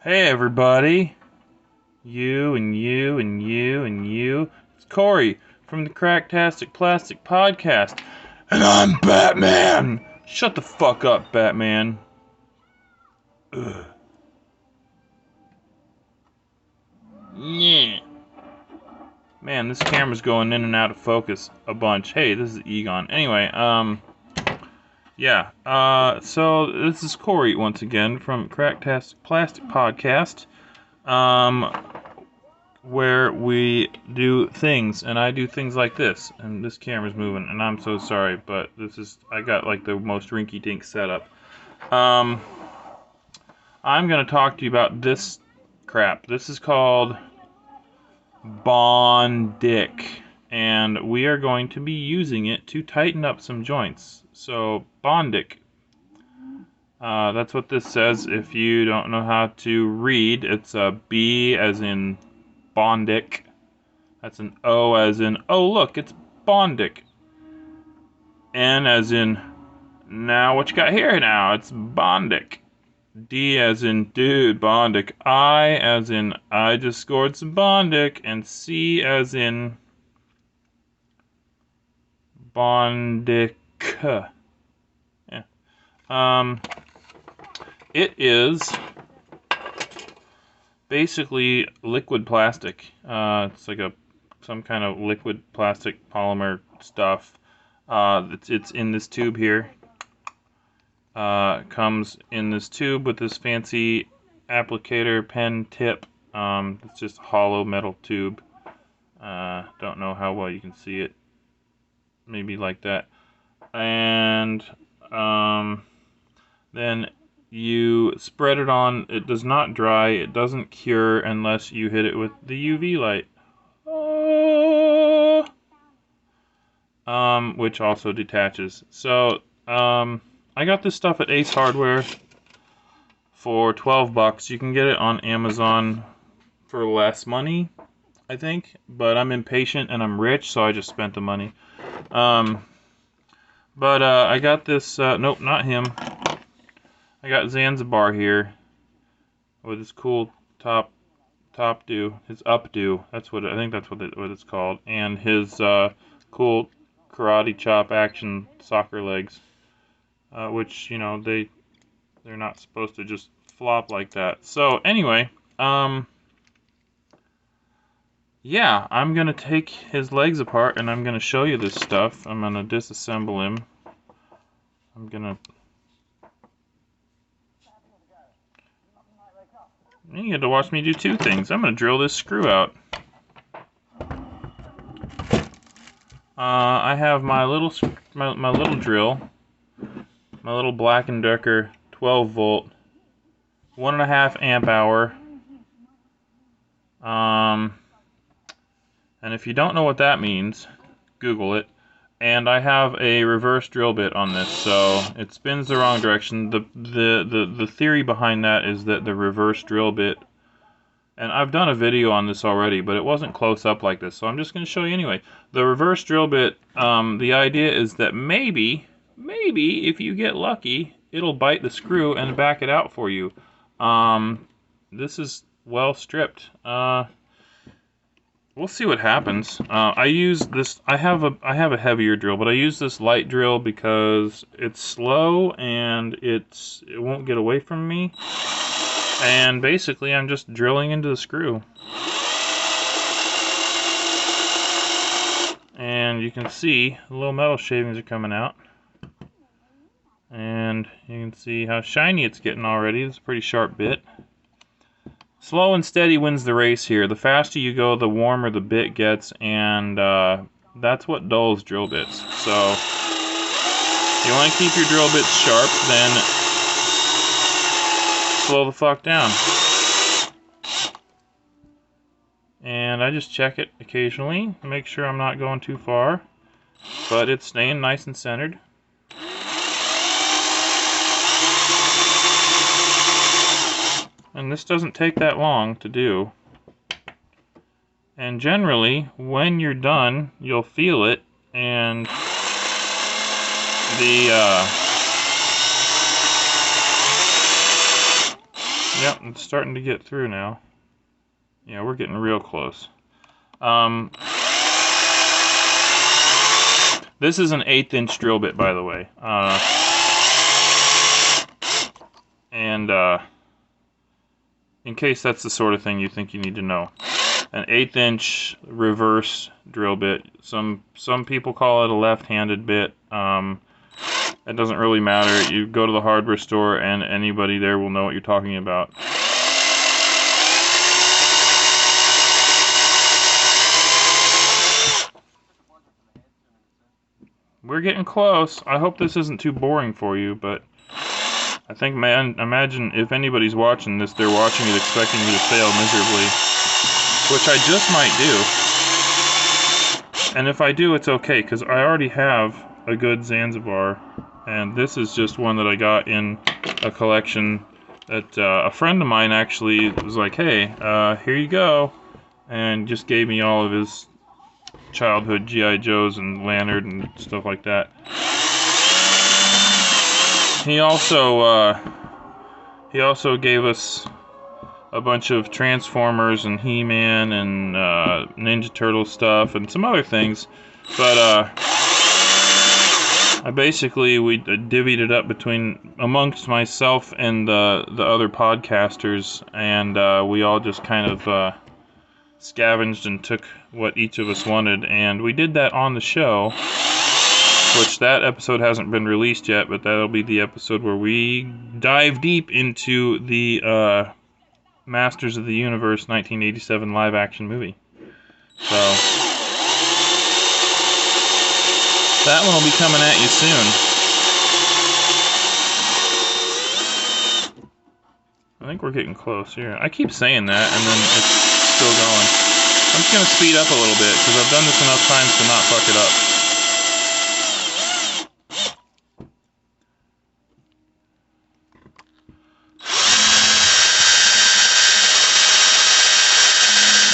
Hey everybody, you and you and you and you. It's Corey from the Cracktastic Plastic Podcast, and I'm Batman. Shut the fuck up, Batman. Ugh. Yeah. Man, this camera's going in and out of focus a bunch. Hey, this is Egon. Anyway, so this is Corey once again from Cracktastic Plastic Podcast. Where we do things, and I do things like this, and this camera's moving, and I'm so sorry, but I got like the most rinky-dink setup. I'm gonna talk to you about this crap. This is called Bondic, and we are going to be using it to tighten up some joints. So, Bondic. That's what this says. If you don't know how to read, it's a B as in Bondic. That's an O as in, oh look, it's Bondic. N as in, now what you got here now? It's Bondic. D as in, dude, Bondic. I as in, I just scored some Bondic. And C as in, Bondic. Yeah. It is basically liquid plastic. It's like some kind of liquid plastic polymer stuff. It's in this tube here. Comes in this tube with this fancy applicator pen tip. It's just a hollow metal tube. Don't know how well you can see it. Maybe like that. And then you spread it on. It does not dry. It doesn't cure unless you hit it with the UV light. Which also detaches. So, I got this stuff at Ace Hardware for $12. You can get it on Amazon for less money, I think. But I'm impatient and I'm rich, so I just spent the money. I got this, nope, not him. I got Zanzibar here with his cool top do, his updo. That's what I think that's what it's called, and his cool karate chop action soccer legs, which they're not supposed to just flop like that. So anyway, yeah, I'm gonna take his legs apart and I'm gonna show you this stuff. I'm gonna disassemble him. You had to watch me do two things. I'm going to drill this screw out. I have my little drill, my little Black & Decker 12 volt, 1.5 amp hour. And if you don't know what that means, Google it. And I have a reverse drill bit on this, so it spins the wrong direction. The theory behind that is that the reverse drill bit, and I've done a video on this already, but it wasn't close up like this, so I'm just going to show you anyway. The reverse drill bit, the idea is that maybe if you get lucky, it'll bite the screw and back it out for you. This is well stripped. We'll see what happens. I use this. I have a heavier drill, but I use this light drill because it's slow and it won't get away from me. And basically, I'm just drilling into the screw. And you can see the little metal shavings are coming out. And you can see how shiny it's getting already. It's a pretty sharp bit. Slow and steady wins the race here. The faster you go, the warmer the bit gets, and that's what dulls drill bits. So, if you want to keep your drill bits sharp, then slow the fuck down. And I just check it occasionally to make sure I'm not going too far, but it's staying nice and centered. And this doesn't take that long to do. And generally, when you're done, you'll feel it, and Yep, it's starting to get through now. Yeah, we're getting real close. This is an 1/8 inch drill bit, by the way. In case that's the sort of thing you think you need to know. An 1/8 inch reverse drill bit. Some people call it a left-handed bit. It doesn't really matter. You go to the hardware store and anybody there will know what you're talking about. We're getting close. I hope this isn't too boring for you, but I think, man, imagine if anybody's watching this, they're watching it expecting me to fail miserably, which I just might do. And if I do, it's okay, because I already have a good Zanzibar, and this is just one that I got in a collection that a friend of mine actually was like, hey, here you go, and just gave me all of his childhood G.I. Joes and Lantern and stuff like that. He also gave us a bunch of Transformers and He-Man and Ninja Turtle stuff and some other things, but we divvied it up amongst myself and the other podcasters, and we all just kind of scavenged and took what each of us wanted, and we did that on the show, which that episode hasn't been released yet, but that'll be the episode where we dive deep into the Masters of the Universe 1987 live-action movie. So that one will be coming at you soon. I think we're getting close here. I keep saying that, and then it's still going. I'm just going to speed up a little bit, because I've done this enough times to not fuck it up.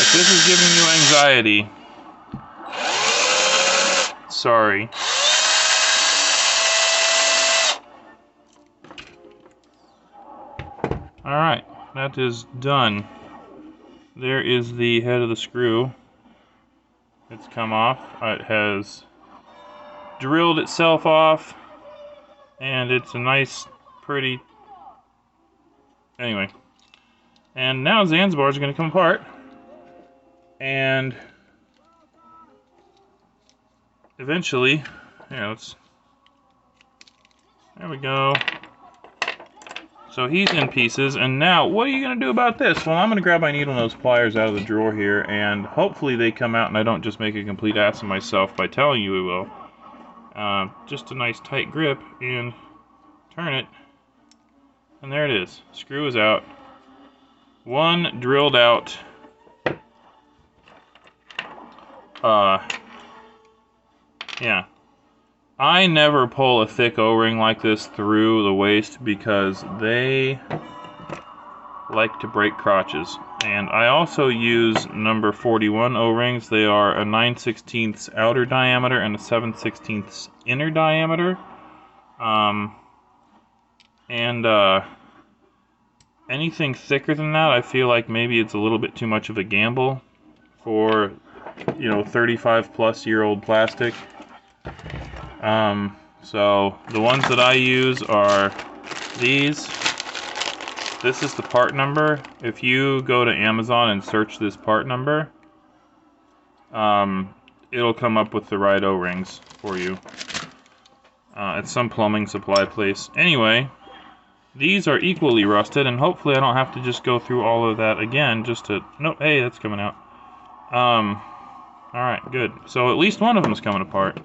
If this is giving you anxiety, sorry. Alright, that is done. There is the head of the screw. It's come off. It has drilled itself off, and it's a nice, pretty... Anyway. And now Zanzibars are going to come apart. And eventually, there we go. So he's in pieces, and now, what are you going to do about this? Well, I'm going to grab my needle nose pliers out of the drawer here, and hopefully they come out and I don't just make a complete ass of myself by telling you we will. Just a nice tight grip, and turn it, and there it is. Screw is out. One drilled out. Yeah. I never pull a thick O-ring like this through the waist because they like to break crotches. And I also use number 41 O-rings. They are a 9/16 outer diameter and a 7/16 inner diameter. Anything thicker than that, I feel like maybe it's a little bit too much of a gamble for, 35-plus-year-old plastic. So the ones that I use are these. This is the part number. If you go to Amazon and search this part number, it'll come up with the right O-rings for you. At some plumbing supply place. Anyway, these are equally rusted, and hopefully I don't have to just go through all of that again just to... Nope, hey, that's coming out. Alright, good. So at least one of them is coming apart.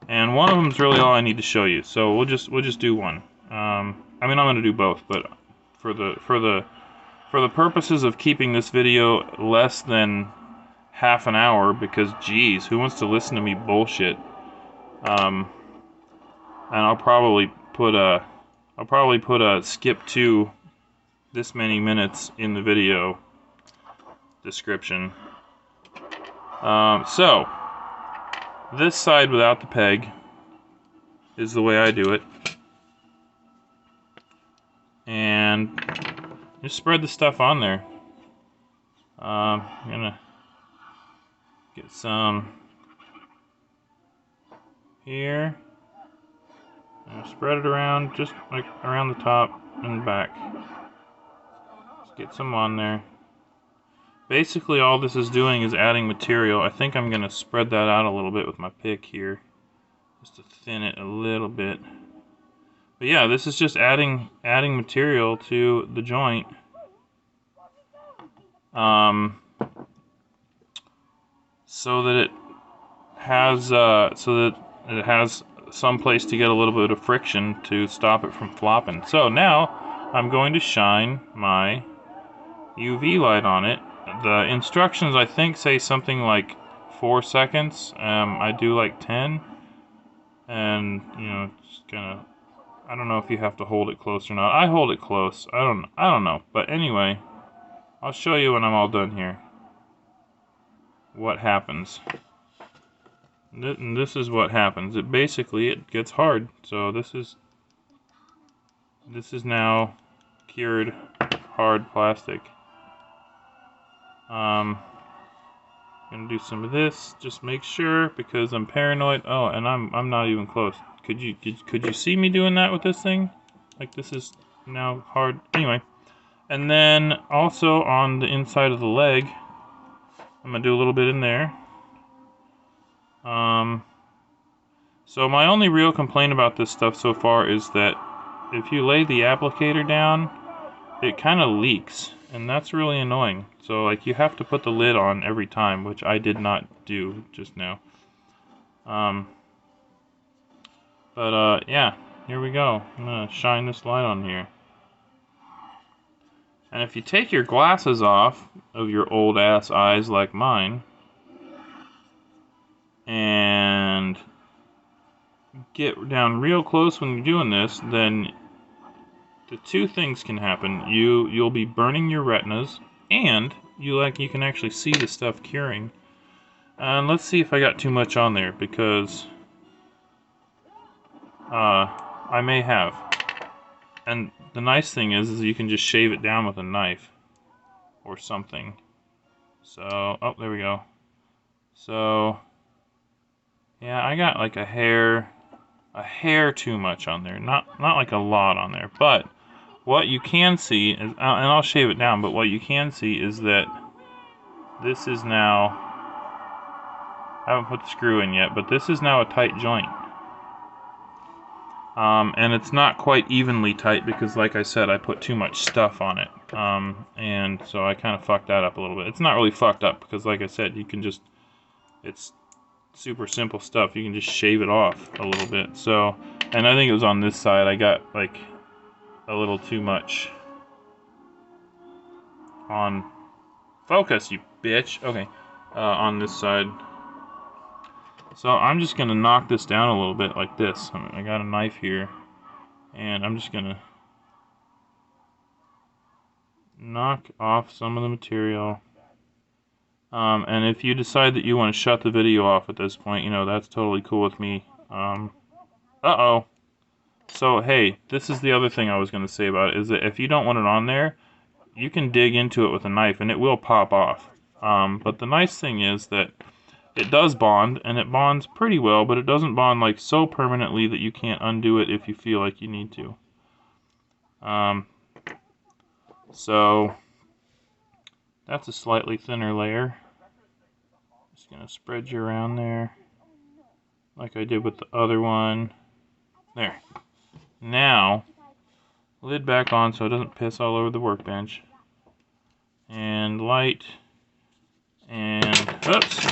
And one of them is really all I need to show you. So we'll just do one. I'm going to do both, but for the purposes of keeping this video less than half an hour, because geez, who wants to listen to me bullshit? And I'll probably put a skip to this many minutes in the video description. So this side without the peg is the way I do it. And just spread the stuff on there. I'm gonna get some here. Spread it around, just like around the top and back. Just get some on there. Basically all this is doing is adding material. I think I'm gonna spread that out a little bit with my pick here, just to thin it a little bit. But yeah, this is just adding material to the joint. So that it has some place to get a little bit of friction to stop it from flopping. So now I'm going to shine my UV light on it. The instructions I think say something like 4 seconds. I do like 10, and you know, just kind of, I don't know if you have to hold it close or not. I hold it close. I don't know. But anyway, I'll show you when I'm all done here what happens. And this is what happens. It basically, it gets hard. So this is now cured hard plastic. Gonna do some of this. Just make sure, because I'm paranoid. Oh, and I'm not even close. Could you see me doing that with this thing? Like, this is now hard. Anyway, and then also on the inside of the leg, I'm gonna do a little bit in there. So my only real complaint about this stuff so far is that if you lay the applicator down, it kind of leaks, and that's really annoying. So like, you have to put the lid on every time, which I did not do just now. Yeah, here we go. I'm gonna shine this light on here. And if you take your glasses off of your old ass eyes like mine, and get down real close when you're doing this, then the two things can happen. You'll be burning your retinas, and you can actually see the stuff curing. And let's see if I got too much on there, because I may have. And the nice thing is you can just shave it down with a knife or something. So, oh, there we go. So yeah, I got like a hair too much on there. Not like a lot on there, but what you can see is, and I'll shave it down, but what you can see is that this is now, I haven't put the screw in yet, but this is now a tight joint. And it's not quite evenly tight because, like I said, I put too much stuff on it. And so I kind of fucked that up a little bit. It's not really fucked up because, like I said, you can just, it's super simple stuff. You can just shave it off a little bit. So, and I think it was on this side, I got like a little too much on, focus, you bitch. Okay, on this side. So I'm just gonna knock this down a little bit like this. I got a knife here, and I'm just gonna knock off some of the material. And if you decide that you want to shut the video off at this point, you know, that's totally cool with me. Uh-oh. So, hey, this is the other thing I was going to say about it, is that if you don't want it on there, you can dig into it with a knife, and it will pop off. But the nice thing is that it does bond, and it bonds pretty well, but it doesn't bond like so permanently that you can't undo it if you feel like you need to. So that's a slightly thinner layer. Just gonna spread you around there like I did with the other one. There. Now, lid back on so it doesn't piss all over the workbench. And light, and oops,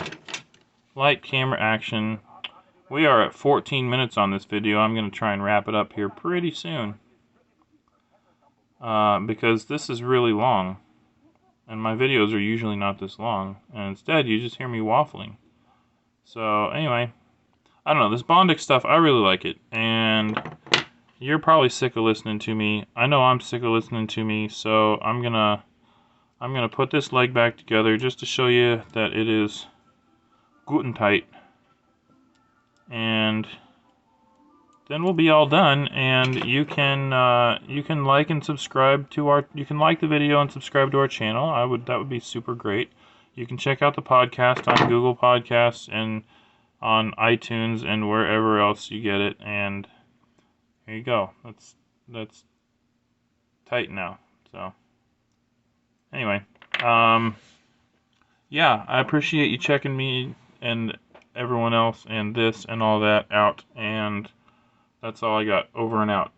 light, camera, action. We are at 14 minutes on this video. I'm gonna try and wrap it up here pretty soon. Because this is really long. And my videos are usually not this long. And instead, you just hear me waffling. So, anyway. I don't know. This Bondic stuff, I really like it. And you're probably sick of listening to me. I know I'm sick of listening to me. So, I'm gonna put this leg back together just to show you that it is good and tight. And then we'll be all done, and you can like and subscribe to our. You can like the video and subscribe to our channel. That would be super great. You can check out the podcast on Google Podcasts and on iTunes and wherever else you get it. And here you go. That's tight now. So anyway, yeah, I appreciate you checking me and everyone else and this and all that out. And that's all I got. Over and out.